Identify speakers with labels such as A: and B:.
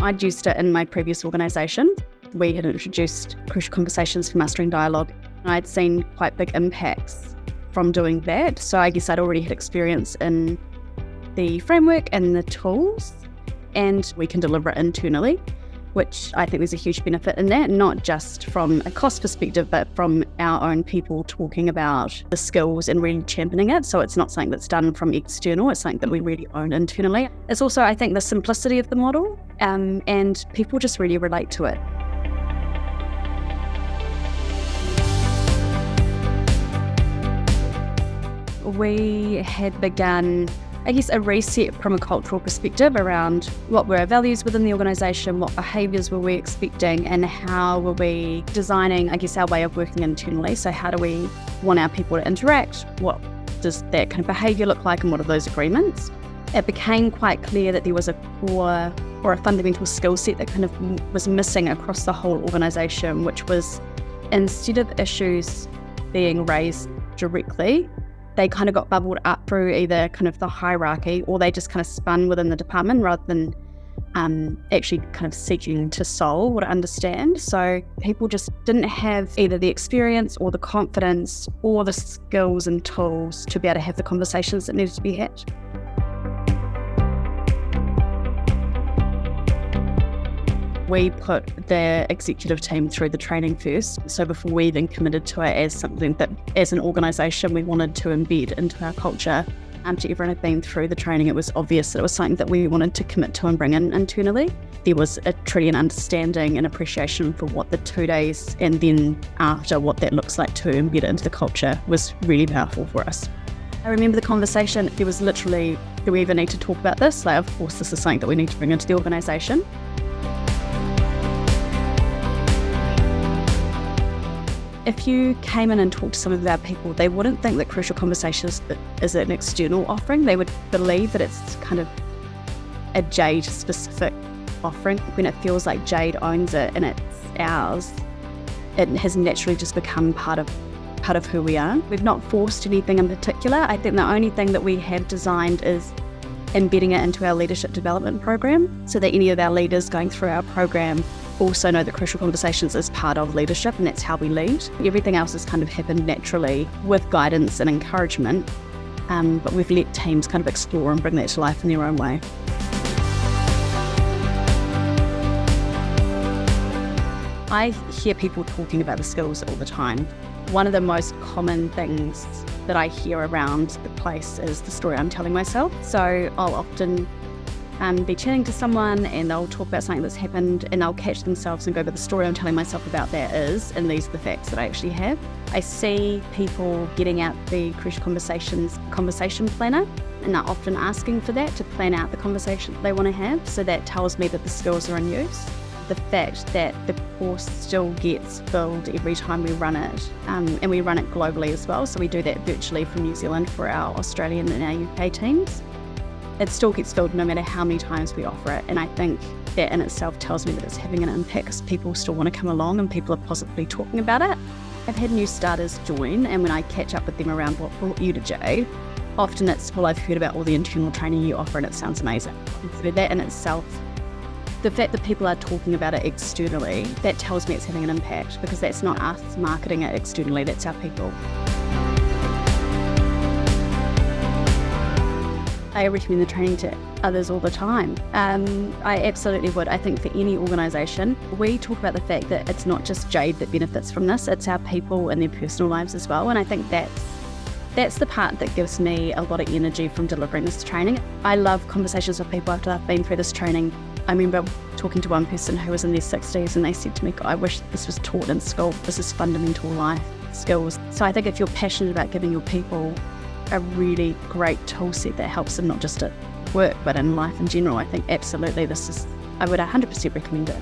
A: I'd used it in my previous organisation. We had introduced crucial conversations for mastering dialogue. I'd seen quite big impacts from doing that. So I guess I'd already had experience in the framework and the tools, and we can deliver it internally, which I think there's a huge benefit in that, not just from a cost perspective, but from our own people talking about the skills and really championing it. So it's not something that's done from external, it's something that we really own internally. It's also, I think, the simplicity of the model, and people just really relate to it. We had begun, I guess, a reset from a cultural perspective around what were our values within the organisation, what behaviours were we expecting, and how were we designing, I guess, our way of working internally. So how do we want our people to interact? What does that kind of behaviour look like, and what are those agreements? It became quite clear that there was a core or a fundamental skill set that kind of was missing across the whole organisation, which was, instead of issues being raised directly, they kind of got bubbled up through either kind of the hierarchy, or they just kind of spun within the department rather than actually kind of seeking to solve or to understand. So people just didn't have either the experience or the confidence or the skills and tools to be able to have the conversations that needed to be had. We put the executive team through the training first. So before we even committed to it as something that, as an organisation, we wanted to embed into our culture, after everyone had been through the training, it was obvious that it was something that we wanted to commit to and bring in internally. There was a truly an understanding and appreciation for what the 2 days and then after what that looks like to embed it into the culture was really powerful for us. I remember the conversation, there was literally, do we even need to talk about this? Like, of course, this is something that we need to bring into the organisation. If you came in and talked to some of our people, they wouldn't think that Crucial Conversations is an external offering. They would believe that it's kind of a Jade specific offering. When it feels like Jade owns it and it's ours, it has naturally just become part of who we are. We've not forced anything in particular. I think the only thing that we have designed is embedding it into our leadership development program, so that any of our leaders going through our program also know that Crucial Conversations is part of leadership, and that's how we lead. Everything else has kind of happened naturally with guidance and encouragement, but we've let teams kind of explore and bring that to life in their own way. I hear people talking about the skills all the time. One of the most common things that I hear around the place is the story I'm telling myself. So I'll often be chatting to someone and they'll talk about something that's happened and they'll catch themselves and go, but the story I'm telling myself about that is, and these are the facts that I actually have. I see people getting out the Crucial Conversations conversation planner, and they're often asking for that to plan out the conversation they want to have. So that tells me that the skills are in use. The fact that the course still gets filled every time we run it, and we run it globally as well. So we do that virtually from New Zealand for our Australian and our UK teams. It still gets filled no matter how many times we offer it. And I think that in itself tells me that it's having an impact, because people still want to come along and people are positively talking about it. I've had new starters join, and when I catch up with them around what brought you to Jade, often it's, well, I've heard about all the internal training you offer and it sounds amazing. So that in itself, the fact that people are talking about it externally, that tells me it's having an impact, because that's not us marketing it externally, that's our people. I recommend the training to others all the time. I absolutely would. I think for any organisation, we talk about the fact that it's not just Jade that benefits from this, it's our people and their personal lives as well. And I think that's the part that gives me a lot of energy from delivering this training. I love conversations with people after I've been through this training. I remember talking to one person who was in their 60s and they said to me, I wish this was taught in school. This is fundamental life skills. So I think if you're passionate about giving your people a really great tool set that helps them not just at work but in life in general, I think absolutely I would 100% recommend it.